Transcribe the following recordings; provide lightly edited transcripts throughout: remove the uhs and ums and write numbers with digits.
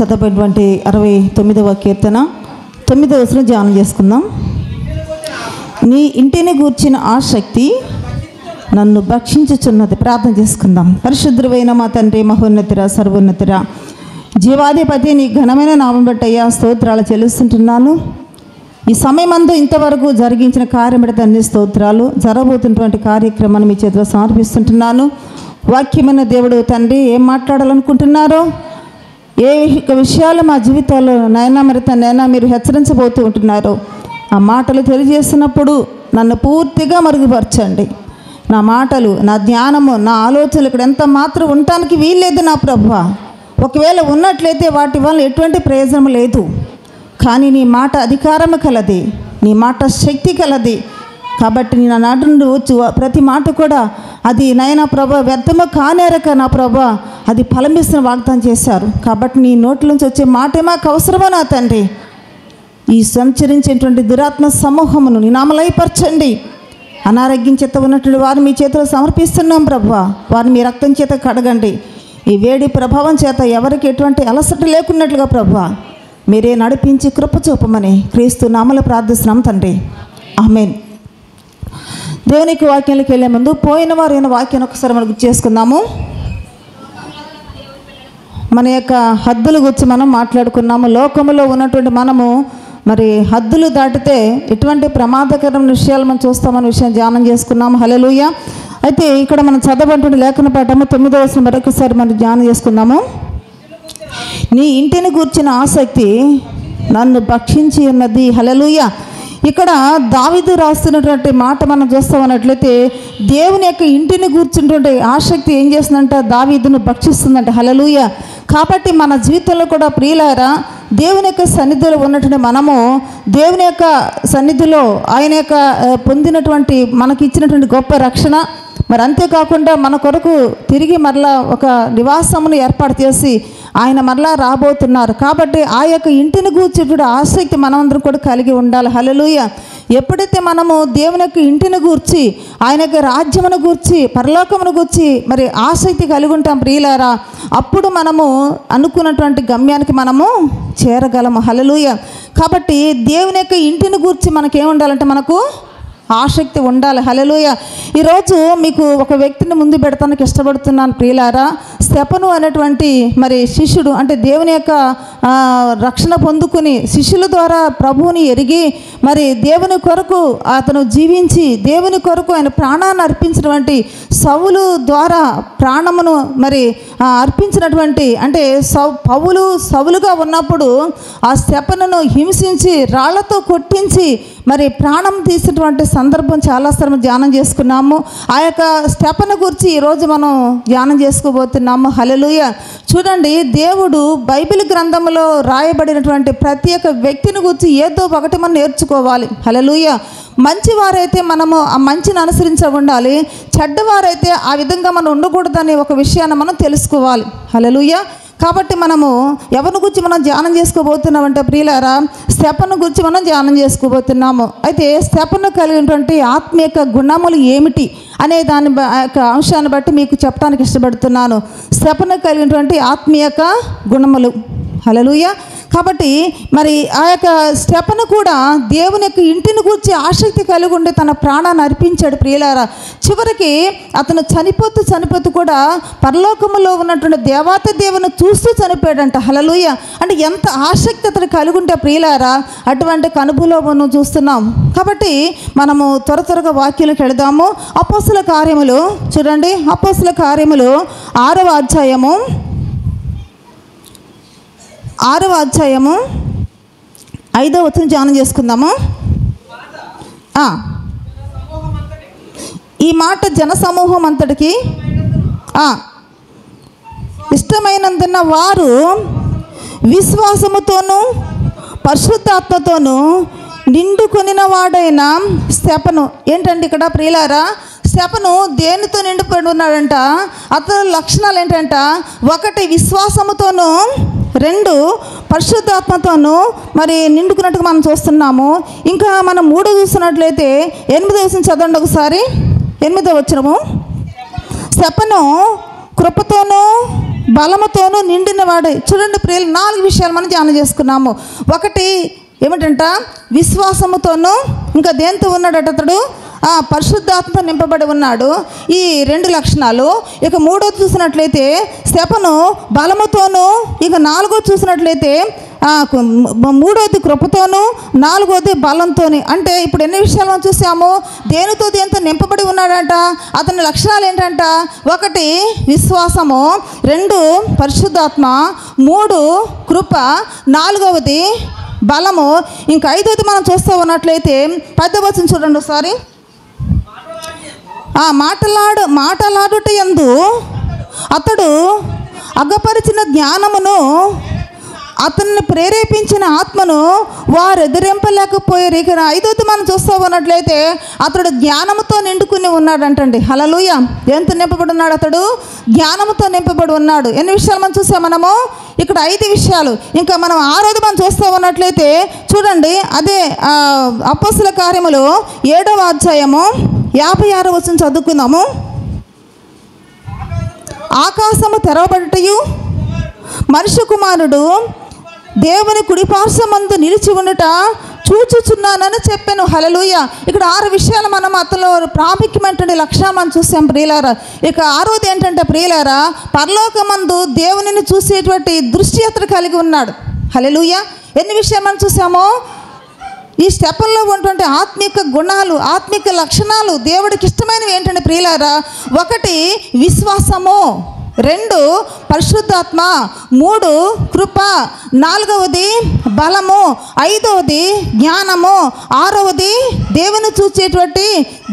చదవబడినటువంటి 69వ కీర్తన 9వ వచనం ధ్యానం చేసుకుందాం. నీ ఇంటిని గూర్చిన ఆసక్తి నన్ను భక్షించుచున్నది. ప్రార్థన చేసుకుందాం. పరిశుద్ధుడైన మా తండ్రి, మహోన్నతిరా, సర్వోన్నతిరా, జీవాధిపతి, నీ ఘనమైన నామం బట్టి అయ్యా స్తోత్రాలు చెల్లిస్తుంటున్నాను. ఈ సమయమందు ఇంతవరకు జరిగించిన కార్యం బట్టి అన్ని స్తోత్రాలు. జరగబోతున్నటువంటి కార్యక్రమాన్ని మీ చేతిలో సమర్పిస్తుంటున్నాను. వాక్యమైన దేవుడు తండ్రి ఏం మాట్లాడాలనుకుంటున్నారో, ఏ విషయాలు మా జీవితాల్లో నైనా మీరు హెచ్చరించబోతూ ఉంటున్నారో ఆ మాటలు తెలియజేస్తున్నప్పుడు నన్ను పూర్తిగా మరుగుపరచండి. నా మాటలు, నా జ్ఞానము, నా ఆలోచనలు ఇక్కడ ఎంత మాత్రం ఉండటానికి వీల్లేదు నా ప్రభువా. ఒకవేళ ఉన్నట్లయితే వాటి వల్ల ఎటువంటి ప్రయోజనం లేదు. కానీ నీ మాట అధికారము కలది, నీ మాట శక్తి కలది. కాబట్టి నా నాట నుండి వచ్చు ప్రతి మాట కూడా అది నైనా ప్రభా వ్యర్థము కానేరక నా ప్రభా అది ఫలమిస్తున్న వాగ్దానం చేశారు. కాబట్టి నీ నోట్ల నుంచి వచ్చే మాట మాకు అవసరమా నా తండ్రి. ఈ సంచరించేటువంటి దురాత్మ సమూహమును నీ నామలయపరచండి. అనారోగ్యం చేత ఉన్నటువంటి వారిని మీ చేతిలో సమర్పిస్తున్నాం ప్రభువా. వారిని మీ రక్తం చేత కడగండి. ఈ వేడి ప్రభావం చేత ఎవరికి ఎటువంటి అలసట లేకున్నట్లుగా ప్రభువా మీరే నడిపించి కృప చూపమని క్రీస్తు నామములో ప్రార్థిస్తున్నాం తండ్రి. ఆమేన్. దేవునికి వాక్యానికి వెళ్ళే ముందు పోయిన వారు అయిన వాక్యాన్ని ఒకసారి మనం గుర్తు చేసుకుందాము. మన యొక్క హద్దుల గురించి మనం మాట్లాడుకున్నాము. లోకములో ఉన్నటువంటి మనము మరి హద్దులు దాటితే ఎటువంటి ప్రమాదకరమైన విషయాలు మనం చూస్తామన్న విషయం ధ్యానం చేసుకున్నాము. హల్లెలూయా. అయితే ఇక్కడ మనం చదవబడిన లేఖన పాఠము 9వ వచనం మరొకసారి మనం ధ్యానం చేసుకుందాము. నీ ఇంటిని గూర్చిన ఆసక్తి నన్ను భక్షించి ఉన్నది. హల్లెలూయా. ఇక్కడ దావీదు రాస్తున్నటువంటి మాట మనం చూస్తామన్నట్లయితే దేవుని యొక్క ఇంటిని కూర్చున్నటువంటి ఆసక్తి ఏం చేస్తుందంట, దావీదును భక్షిస్తుందంట. హల్లెలూయా. కాబట్టి మన జీవితంలో కూడా ప్రియులారా, దేవుని యొక్క సన్నిధిలో ఉన్నటువంటి మనము దేవుని యొక్క సన్నిధిలో ఆయన యొక్క పొందినటువంటి మనకి ఇచ్చినటువంటి గొప్ప రక్షణ, మరి అంతేకాకుండా మన కొరకు తిరిగి మరలా ఒక నివాసమును ఏర్పాటు చేసి ఆయన మరలా రాబోతున్నారు. కాబట్టి ఆ యొక్క ఇంటిని గూర్చేటువంటి ఆసక్తి మనమందరం కూడా కలిగి ఉండాలి. హల్లెలూయా. ఎప్పుడైతే మనము దేవుని యొక్క ఇంటిని గూర్చి, ఆయన యొక్క రాజ్యమును గూర్చి, పరలోకమును గూర్చి మరి ఆసక్తి కలిగి ఉంటాం ప్రియులారా, అప్పుడు మనము అనుకున్నటువంటి గమ్యానికి మనము చేరగలము. హల్లెలూయా. కాబట్టి దేవుని యొక్క ఇంటిని గూర్చి మనకేముండాలంటే మనకు ఆసక్తి ఉండాలి. హల్లెలూయా. ఈరోజు మీకు ఒక వ్యక్తిని ముందు పెడతానికి ఇష్టపడుతున్నాను ప్రియులారా. స్తెఫను అనేటువంటి మరి శిష్యుడు, అంటే దేవుని యొక్క రక్షణ పొందుకుని శిష్యుల ద్వారా ప్రభువుని ఎరిగి మరి దేవుని కొరకు అతను జీవించి దేవుని కొరకు ఆయన ప్రాణాన్ని అర్పించినటువంటి సౌలు ద్వారా ప్రాణమును మరి అర్పించినటువంటి, అంటే పౌలు సౌలుగా ఉన్నప్పుడు ఆ స్తెఫనును హింసించి రాళ్లతో కొట్టించి మరి ప్రాణం తీసినటువంటి సందర్భం చాలాసార్లు ధ్యానం చేసుకున్నాము. ఆ యొక్క స్తెఫను గురించి ఈరోజు మనం ధ్యానం చేసుకోబోతున్నాము. హల్లెలూయా. చూడండి, దేవుడు బైబిల్ గ్రంథంలో రాయబడినటువంటి ప్రతి ఒక్క వ్యక్తిని గురించి ఏదో ఒకటి మనం నేర్చుకోవాలి. హల్లెలూయా. మంచివారైతే మనము ఆ మంచిని అనుసరించి ఉండాలి, చెడ్డవారైతే ఆ విధంగా మనం ఉండకూడదనే ఒక విషయాన్ని మనం తెలుసుకోవాలి. హల్లెలూయా. కాబట్టి మనము ఎవరిని గురించి మనం ధ్యానం చేసుకోబోతున్నామంటే ప్రియులారా, స్తెఫను గురించి మనం ధ్యానం చేసుకోబోతున్నాము. అయితే స్తెఫను కలిగినటువంటి ఆత్మీయ గుణములు ఏమిటి అనే దాని యొక్క అంశాన్ని బట్టి మీకు చెప్పడానికి ఇష్టపడుతున్నాను. స్తెఫను కలిగినటువంటి ఆత్మీయ గుణములు. హల్లెలూయా. కాబట్టి మరి ఆ యొక్క స్తెఫను కూడా దేవుని యొక్క ఇంటిని గూర్చి ఆసక్తి కలిగి ఉండి తన ప్రాణాన్ని అర్పించాడు ప్రియులారా. చివరికి అతను చనిపోతూ కూడా పరలోకములో ఉన్నటువంటి దేవాతి దేవుని చూస్తూ చనిపోయాడంట. హల్లెలూయా. అంటే ఎంత ఆసక్తి అతను కలిగి ఉంటే ప్రియులారా, అటువంటి అనుభవం మనం చూస్తున్నాం. కాబట్టి మనము త్వరగా వాక్యాలకు వెళదాము. అపోస్తల కార్యములు చూడండి, అపోస్తల కార్యములు 6వ అధ్యాయము 5వ వచనం ధ్యానం చేసుకుందాము. ఈ మాట జనసమూహం అంతటికి ఇష్టమైనందున వారు విశ్వాసముతోనూ పరిశుద్ధాత్మతోనూ నిండుకొనిన వాడైన స్తెఫను. ఏంటంటే ఇక్కడ ప్రియులారా, స్తెఫను దేనితో నిండిపోయి ఉన్నాడంట? అతని లక్షణాలు ఏంటంట? 1 విశ్వాసముతోనూ, 2 పరిశుద్ధాత్మతోనూ మరి నిండుకున్నట్టుగా మనం చూస్తున్నాము. ఇంకా మనం 3 చూస్తున్నట్లయితే 8వ వచనం చదవండి ఒకసారి. 8వ వచనము, స్తెఫను కృపతోనూ బలముతోనూ నిండిన వాడు. చూడండి ప్రియులు, 4 విషయాలు మనం ధ్యానం చేసుకున్నాము. ఒకటి ఏమిటంట, విశ్వాసముతోనూ, ఇంకా దేంతో ఉన్నాడట అతడు, పరిశుద్ధాత్మతో నింపబడి ఉన్నాడు. ఈ 2 లక్షణాలు. ఇక 3వది చూసినట్లయితే స్తెఫను బలముతోనూ, ఇక 4వది చూసినట్లయితే 3వది కృపతోనూ, 4వది బలంతోని. అంటే ఇప్పుడు ఎన్ని విషయాలు మనం చూసాము, దేనితో నింపబడి ఉన్నాడంట. అతని లక్షణాలు ఏంటంట, 1 విశ్వాసము, 2 పరిశుద్ధాత్మ, 3 కృప, 4వది బలము. ఇంకా 5వది మనం చూస్తూ ఉన్నట్లయితే 10వ వచనం చూడండి ఒకసారి. మాటలాడుట యందు అతడు అగ్గపరిచిన జ్ఞానమును, అతన్ని ప్రేరేపించిన ఆత్మను వారు ఎదిరింపలేకపోయారు. ఇక 5వది మనం చూస్తూ ఉన్నట్లయితే అతడు జ్ఞానముతో నిండుకుని ఉన్నాడంటండి. హల్లెలూయా. ఎంత నింపబడి ఉన్నాడు అతడు, జ్ఞానముతో నింపబడి ఉన్నాడు. ఎన్ని విషయాలు మనం చూసాం మనము, ఇక్కడ 5 విషయాలు. ఇంకా మనం 6వది మనం చూస్తూ ఉన్నట్లయితే చూడండి, అదే అపోస్తల కార్యములు 7వ అధ్యాయము 56వ వచనం చదువుకుందాము. ఆకాశము తెరవబడుటయు మనుష్య కుమారుడు దేవుని కుడిపార్శ్వమందు నిలిచి ఉండుట చూచుచున్నానని చెప్పాను. హల్లెలూయా. ఇక్కడ 6 విషయాలు మనం అతనిలో ప్రాముఖ్యమైనటువంటి లక్షణాలు మనం చూసాం ప్రియులారా. ఇక 6వది ఏంటంటే ప్రియులారా, పరలోకమందు దేవునిని చూసేటువంటి దృష్టి అతడు కలిగి ఉన్నాడు. హల్లెలూయా. ఎన్ని విషయాలు మనం చూసామో, ఈ స్టెఫనులో ఉన్నటువంటి ఆత్మిక గుణాలు, ఆత్మిక లక్షణాలు, దేవుడికి ఇష్టమైనవి ఏంటంటే ప్రియులారా, 1 విశ్వాసము, 2 పరిశుద్ధాత్మ, 3 కృప, 4వది బలము, 5వది జ్ఞానము, 6వది దేవుని చూసేటువంటి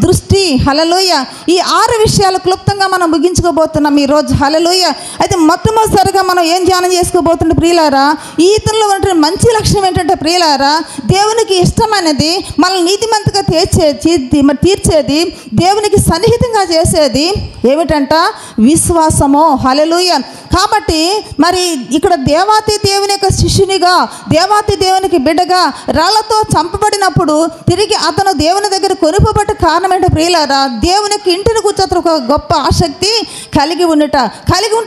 దృష్టి. హల్లెలూయా. ఈ 6 విషయాలు క్లుప్తంగా మనం ముగించుకోబోతున్నాం ఈరోజు. హల్లెలూయా. అయితే మొట్టమొదటిసారిగా మనం ఏం ధ్యానం చేసుకోబోతుంటే ప్రియులారా, ఈతనిలో ఉన్నటువంటి మంచి లక్షణం ఏంటంటే ప్రియులారా, దేవునికి ఇష్టమైనది, మనల్ని నీతిమంతంగా తీర్చేది, దేవునికి సన్నిహితంగా చేసేది ఏమిటంట, విశ్వాసము. హల్లెలూయా. కాబట్టి మరి ఇక్కడ దేవాతి దేవుని యొక్క శిష్యునిగా, దేవాతి దేవునికి బిడ్డగా రాళ్లతో చంపబడినప్పుడు తిరిగి అతను దేవుని దగ్గర కొనుపబట్ట కారణం ఏంటో ప్రియులారా, దేవునికి ఇంటిని కూర్చొని ఒక గొప్ప ఆసక్తి కలిగి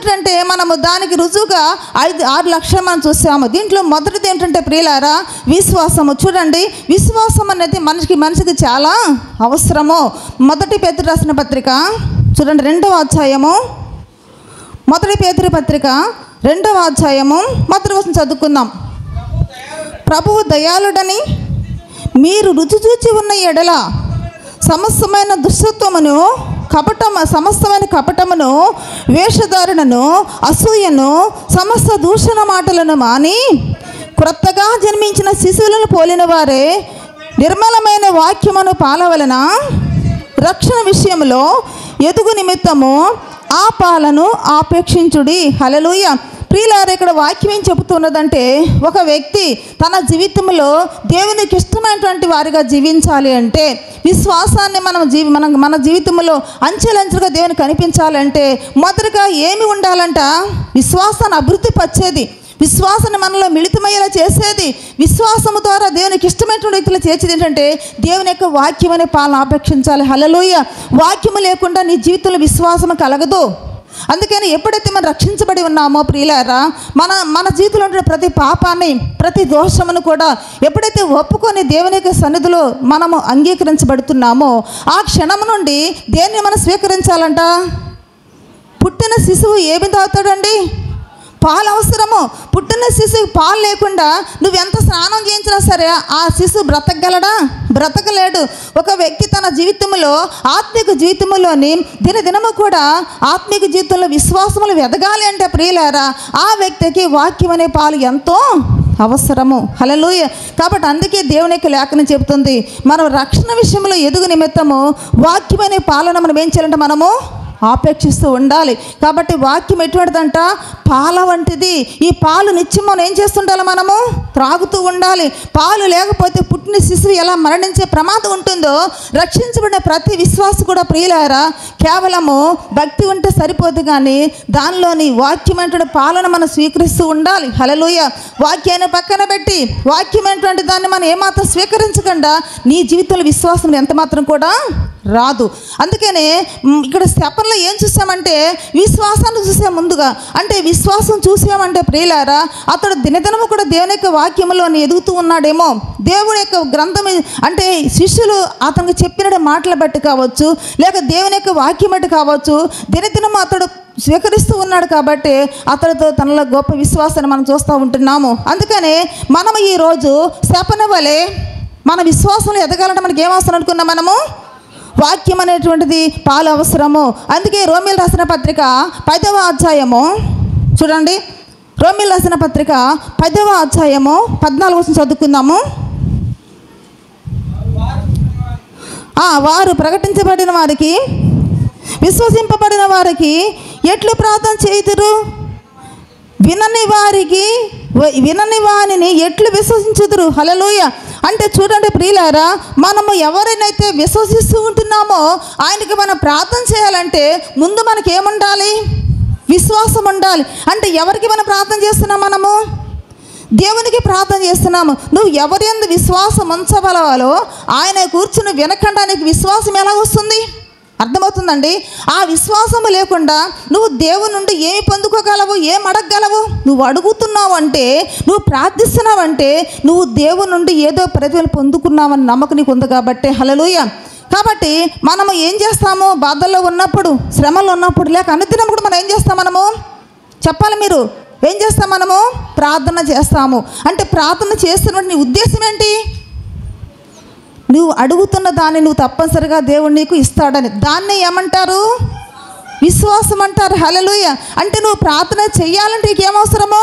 ఉంటే మనము దానికి రుజువుగా 6 లక్షలు మనం చూసాము. దీంట్లో మొదటిది ఏంటంటే ప్రియులారా, విశ్వాసము. చూడండి, విశ్వాసం అనేది మనిషికి చాలా అవసరము. 1 పేతురు రాసిన పత్రిక చూడండి, 2వ అధ్యాయము, 1 పేతురు పత్రిక 2వ అధ్యాయము 1వ వచనం చదువుకుందాం. ప్రభువు దయాళుడని మీరు రుచి చూచి ఉన్న ఎడల సమస్తమైన దుష్టత్వమును, సమస్తమైన కపటమును, వేషధారణను, అసూయను, సమస్త దూషణ మాటలను మాని క్రొత్తగా జన్మించిన శిశువులను పోలిన వారే నిర్మలమైన వాక్యమును పాలవలన రక్షణ విషయంలో ఎదుగు నిమిత్తము ఆ పాలను ఆపేక్షించుడి. హల్లెలూయా. ప్రియులారా, ఇక్కడ వాక్యం ఏం చెబుతున్నదంటే, ఒక వ్యక్తి తన జీవితంలో దేవునికి ఇష్టమైనటువంటి వారిగా జీవించాలి అంటే, విశ్వాసాన్ని మన జీవితంలో అంచెలంచెలుగా దేవునికి కనిపించాలంటే మొదటగా ఏమి ఉండాలంట, విశ్వాసాన్ని అభివృద్ధి పరిచేది, విశ్వాసాన్ని మనలో మిళితమయ్యేలా చేసేది, విశ్వాసము ద్వారా దేవునికి ఇష్టమైనటువంటి వ్యక్తులు చేసేది ఏంటంటే దేవుని యొక్క వాక్యం అనే పాలన ఆపేక్షించాలి. హల్లెలూయా. వాక్యము లేకుండా నీ జీవితంలో విశ్వాసం కలగదు. అందుకని ఎప్పుడైతే మనం రక్షించబడి ఉన్నామో ప్రియులారా, మన జీవితంలో ఉండే ప్రతి పాపాన్ని, ప్రతి దోషమును కూడా ఎప్పుడైతే ఒప్పుకొని దేవుని యొక్క సన్నిధిలో మనము అంగీకరించబడుతున్నామో ఆ క్షణం నుండి దేన్ని మనం స్వీకరించాలంట, పుట్టిన శిశువు ఏమి తాగుతాడండి, పాలు అవసరము. పుట్టిన శిశువు పాలు లేకుండా నువ్వెంత స్నానం చేయించినా సరే ఆ శిశువు బ్రతకలేడు. ఒక వ్యక్తి తన జీవితంలో, ఆత్మిక జీవితంలోని దినదినము కూడా ఆత్మిక జీవితంలో విశ్వాసములు ఎదగాలి అంటే ప్రియులారా, ఆ వ్యక్తికి వాక్యం అనే పాలు ఎంతో అవసరము. హల్లెలూయా. కాబట్టి అందుకే దేవుని యొక్క లేఖనం చెబుతుంది, మనం రక్షణ విషయంలో ఎదుగు నిమిత్తము వాక్యం అనే పాలన మనం ఏం చేయాలంటే మనము ఆపేక్షిస్తూ ఉండాలి. కాబట్టి వాక్యం ఎటువంటిదంట, పాల వంటిది. ఈ పాలు నిత్యం మనం ఏం చేస్తుండాలి, మనము త్రాగుతూ ఉండాలి. పాలు లేకపోతే పుట్టిన శిశువు ఎలా మరణించే ప్రమాదం ఉంటుందో, రక్షించబడిన ప్రతి విశ్వాసి కూడా ప్రియులారా కేవలము భక్తి ఉంటే సరిపోదు, కానీ దానిలోని వాక్యమైనటువంటి పాలన మనం స్వీకరిస్తూ ఉండాలి. హల్లెలూయా. వాక్యాన్ని పక్కన పెట్టి వాక్యమైనటువంటి దాన్ని మనం ఏమాత్రం స్వీకరించకుండా నీ జీవితంలో విశ్వాసం ఎంత మాత్రం కూడా రాదు. అందుకనే ఇక్కడ స్తెఫనులో అతనిలో ఏం చూసామంటే విశ్వాసాన్ని చూసాం ముందుగా. అంటే విశ్వాసం చూసామంటే ప్రియులారా, అతడు దినదినము కూడా దేవుని యొక్క వాక్యములో ఎదుగుతూ ఉన్నాడేమో. దేవుని యొక్క గ్రంథం అంటే శిష్యులు అతనికి చెప్పిన మాటలు బట్టి కావచ్చు, లేక దేవుని యొక్క వాక్యం బట్టి కావచ్చు, దినదినము అతడు స్వీకరిస్తూ ఉన్నాడు. కాబట్టి అతడితో తనలో గొప్ప విశ్వాసాన్ని మనం చూస్తూ ఉంటున్నాము. అందుకనే మనం ఈరోజు శపన వలె మన విశ్వాసంలో ఎదగాలంటే మనకి ఏం అవసరం అనుకున్నాం? మనము వాక్యం అనేటువంటిది పాలు అవసరము. అందుకే రోమీయులు రాసిన పత్రిక 10వ అధ్యాయము చూడండి. రోమీయులు రాసిన పత్రిక 10వ అధ్యాయము 14 చదువుకుందాము. వారు ప్రకటించబడిన వారికి, విశ్వసింపబడిన వారికి ఎట్లు ప్రార్థన చేయుదురు? వినని వారిని ఎట్లు విశ్వసించుదురు? హల్లెలూయా. అంటే చూడండి ప్రియులారా, మనము ఎవరినైతే విశ్వసిస్తూ ఉంటున్నామో ఆయనకి మనం ప్రార్థన చేయాలంటే ముందు మనకి ఏముండాలి? విశ్వాసం ఉండాలి. అంటే ఎవరికి మనం ప్రార్థన చేస్తున్నాం? మనము దేవునికి ప్రార్థన చేస్తున్నాము. నువ్వు ఎవరి యందు విశ్వాసం ఉంచగలవాలో ఆయన కూర్చుని వినకుండా నీకు విశ్వాసం ఎలా వస్తుంది? అర్థమవుతుందండి? ఆ విశ్వాసము లేకుండా నువ్వు దేవుని నుండి ఏమి పొందుకోగలవు? ఏం అడగగలవు? నువ్వు అడుగుతున్నావు అంటే, నువ్వు ప్రార్థిస్తున్నావంటే నువ్వు దేవుని నుండి ఏదో ప్రతిఫలం పొందుకున్నావని నమ్మకం నీకు ఉంది కాబట్టి. హల్లెలూయా. కాబట్టి మనము ఏం చేస్తాము? బాధల్లో ఉన్నప్పుడు, శ్రమలో ఉన్నప్పుడు, లేక అనుదినం కూడా మనం ఏం చేస్తాం? మనము చెప్పాలి. మీరు ఏం చేస్తాం? మనము ప్రార్థన చేస్తాము. అంటే ప్రార్థన చేస్తున్నట్టు నీ ఉద్దేశం ఏంటి? నువ్వు అడుగుతున్న దాన్ని నువ్వు తప్పనిసరిగా దేవుడు నీకు ఇస్తాడని. దాన్నే ఏమంటారు? విశ్వాసం అంటారు. హల్లెలూయా. అంటే నువ్వు ప్రార్థన చెయ్యాలంటే నీకేమవసరము?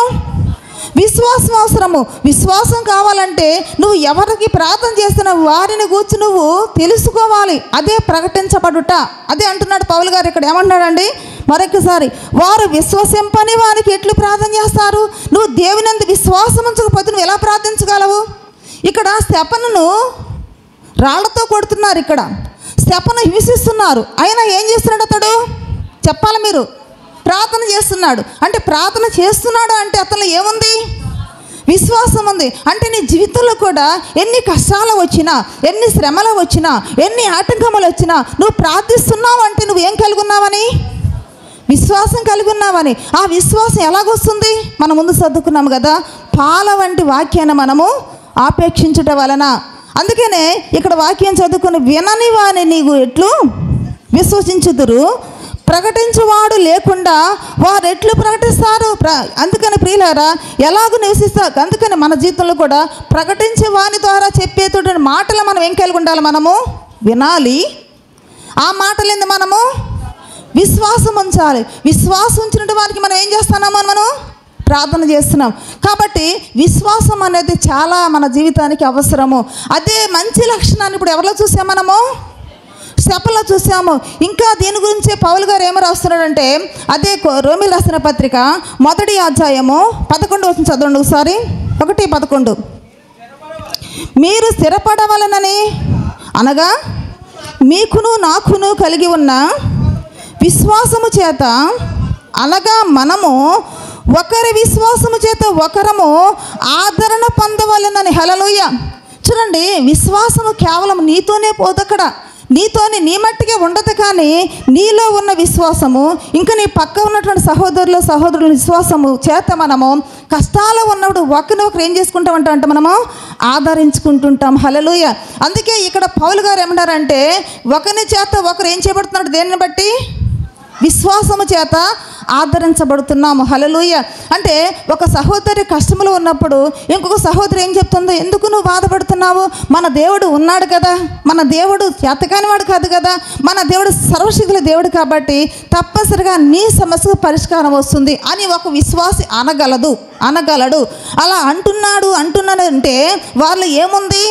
విశ్వాసం అవసరము. విశ్వాసం కావాలంటే నువ్వు ఎవరికి ప్రార్థన చేస్తున్నావు వారిని గూర్చి నువ్వు తెలుసుకోవాలి. అదే ప్రకటించబడుట. అదే అంటున్నాడు పౌలు గారు ఇక్కడ. ఏమంటున్నాడండి మరొకసారి? వారు విశ్వసింపని వారికి ఎట్లు ప్రార్థన చేస్తారు? నువ్వు దేవునందు విశ్వాసం ఉంచకపోతే నువ్వు ఎలా ప్రార్థించగలవు? ఇక్కడ స్తెఫనును రాళ్లతో కొడుతున్నారు. ఇక్కడ స్తెఫను హింసిస్తున్నారు. అయినా ఏం చేస్తున్నాడు అతడు? చెప్పాలి మీరు. ప్రార్థన చేస్తున్నాడు. అంటే ప్రార్థన చేస్తున్నాడు అంటే అతను ఏముంది? విశ్వాసం ఉంది. అంటే నీ జీవితంలో కూడా ఎన్ని కష్టాలు వచ్చినా, ఎన్ని శ్రమలు వచ్చినా, ఎన్ని ఆటంకములు వచ్చినా నువ్వు ప్రార్థిస్తున్నావు అంటే నువ్వు ఏం కలిగి ఉన్నావని? విశ్వాసం కలిగి ఉన్నావని. ఆ విశ్వాసం ఎలాగొస్తుంది? మనం ముందు చదువుకున్నాము కదా, పాల వంటి వాక్యాన్ని మనము ఆపేక్షించుట వలన. అందుకనే ఇక్కడ వాక్యం చదువుకుని వినని వాని నీవు ఎట్లు విశ్వసించుదురు? ప్రకటించువాడు లేకుండా వారు ఎట్లు ప్రకటిస్తారు? అందుకని ప్రియులారా, ఎలాగో నివసిస్తారు. అందుకని మన జీవితంలో కూడా ప్రకటించే వాని ద్వారా చెప్పేటువంటి మాటలు మనం ఏం కలిగి ఉండాలి? మనము వినాలి. ఆ మాటలేంది? మనము విశ్వాసం ఉంచాలి. విశ్వాసం ఉంచిన వారికి మనం ఏం చేస్తున్నామో మనం ప్రార్థన చేస్తున్నాం. కాబట్టి విశ్వాసం అనేది చాలా మన జీవితానికి అవసరము. అదే మంచి లక్షణాన్ని ఇప్పుడు ఎవరిలో చూసాం? మనము స్తెఫనులో చూసాము. ఇంకా దీని గురించి పౌలు గారు ఏమో రాస్తున్నాడంటే, అదే రోమీయులు రాసిన పత్రిక 1వ అధ్యాయము 11 చదవండి ఒకసారి. 1:11. మీరు స్థిరపడవలనని అనగా మీకును నాకును కలిగి ఉన్న విశ్వాసము చేత, అనగా మనము ఒకరి విశ్వాసము చేత ఒకరము ఆదరణ పొందవలెనని. హల్లెలూయా. చూడండి, విశ్వాసము కేవలం నీతోనే పోదు. అక్కడ నీ మట్టికే ఉండదు. కానీ నీలో ఉన్న విశ్వాసము, ఇంకా నీ పక్క ఉన్నటువంటి సహోదరుల విశ్వాసము చేత మనము కష్టాలు ఉన్నప్పుడు ఒకరినొకరు ఏం చేసుకుంటామంట అంటే మనము ఆదరించుకుంటుంటాం. హల్లెలూయా. అందుకే ఇక్కడ పౌలు గారు ఏమన్నారంటే, ఒకరి చేత ఒకరు ఏం చేయబడుతున్నాడు? దేనిని బట్టి? విశ్వాసము చేత ఆదరించబడుతున్నాము. హల్లెలూయా. అంటే ఒక సహోదరి కష్టములు ఉన్నప్పుడు ఇంకొక సహోదరి ఏం చెప్తుందో, ఎందుకు నువ్వు బాధపడుతున్నావు? మన దేవుడు ఉన్నాడు కదా, మన దేవుడు చేతకానివాడు కాదు కదా, మన దేవుడు సర్వశక్తుల దేవుడు కాబట్టి తప్పనిసరిగా నీ సమస్యకు పరిష్కారం వస్తుంది అని ఒక విశ్వాసి అనగలడు. అలా అంటున్నాడంటే వాళ్ళు ఏముంది?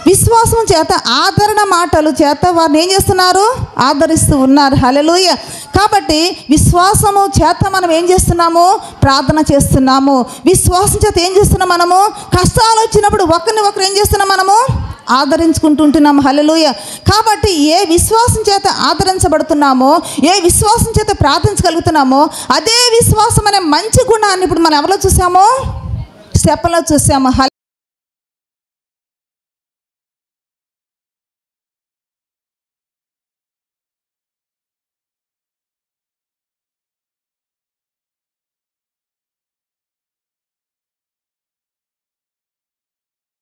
విశ్వాసం చేత, ఆదరణ మాటలు చేత వారిని ఏం చేస్తున్నారు? ఆదరిస్తూ ఉన్నారు. హల్లెలూయా. కాబట్టి విశ్వాసము చేత మనం ఏం చేస్తున్నాము? ప్రార్థన చేస్తున్నాము. విశ్వాసం చేత ఏం చేస్తున్నాం? మనము కష్టాలు వచ్చినప్పుడు ఒకరిని ఒకరు ఏం చేస్తున్నాం? మనము ఆదరించుకుంటుంటున్నాము. హల్లెలూయా. కాబట్టి ఏ విశ్వాసం చేత ఆదరించబడుతున్నామో, ఏ విశ్వాసం చేత ప్రార్థించగలుగుతున్నామో, అదే విశ్వాసం అనే మంచి గుణాన్ని ఇప్పుడు మనం ఎవరిలో చూసామో? స్తెఫనులో చూసాము.